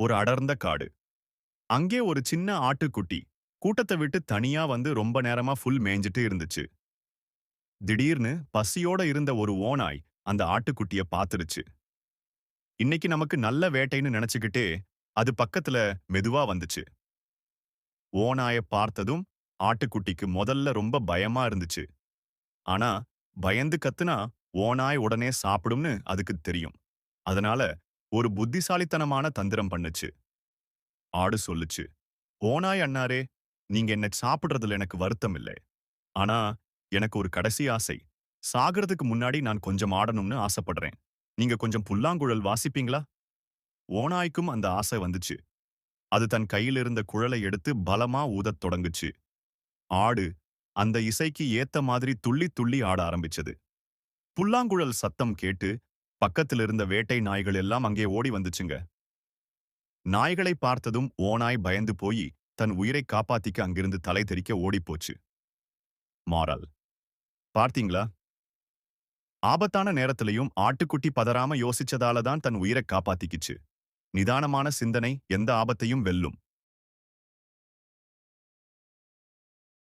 ஒரு அடர்ந்த காடு. அங்கே ஒரு சின்ன ஆட்டுக்குட்டி கூட்டத்தை விட்டு தனியா வந்து ரொம்ப நேரமா ஃபுல் மேய்ஞ்சிட்டு இருந்துச்சு. திடீர்னு பசியோட இருந்த ஒரு ஓநாய் அந்த ஆட்டுக்குட்டிய பாத்துருச்சு. இன்னைக்கு நமக்கு நல்ல வேட்டைன்னு நினைச்சுக்கிட்டே அது பக்கத்துல மெதுவா வந்துச்சு. ஓநாய பார்த்ததும் ஆட்டுக்குட்டிக்கு முதல்ல ரொம்ப பயமா இருந்துச்சு. ஆனா பயந்து கத்துனா ஓநாய் உடனே சாப்பிடும்னு அதுக்கு தெரியும். அதனால ஒரு புத்திசாலித்தனமான தந்திரம் பண்ணுச்சு. ஆடு சொல்லுச்சு, ஓநாய் அண்ணாரே, நீங்க என்ன சாப்பிடுறதுல எனக்கு வருத்தம் இல்லை. ஆனா எனக்கு ஒரு கடைசி ஆசை. சாகிறதுக்கு முன்னாடி நான் கொஞ்சம் ஆடணும்னு ஆசைப்படுறேன். நீங்க கொஞ்சம் புல்லாங்குழல் வாசிப்பீங்களா? ஓநாய்க்கும் அந்த ஆசை வந்துச்சு. அது தன் கையில் இருந்த குழலை எடுத்து பலமா ஊதத் தொடங்குச்சு. ஆடு அந்த இசைக்கு ஏத்த மாதிரி துள்ளி துள்ளி ஆட ஆரம்பிச்சது. புல்லாங்குழல் சத்தம் கேட்டு பக்கத்தில் இருந்த வேட்டை நாய்கள் எல்லாம் அங்கே ஓடி வந்துச்சுங்க. நாய்களை பார்த்ததும் ஓநாய் பயந்து போய் தன் உயிரை காப்பாத்திக்க அங்கிருந்து தலை தெறிக்க ஓடிப்போச்சு. மாறல் பார்த்தீங்களா? ஆபத்தான நேரத்திலையும் ஆட்டுக்குட்டி பதறாம யோசிச்சதால தான் தன் உயிரை காப்பாத்திக்கிச்சு. நிதானமான சிந்தனை எந்த ஆபத்தையும் வெல்லும்.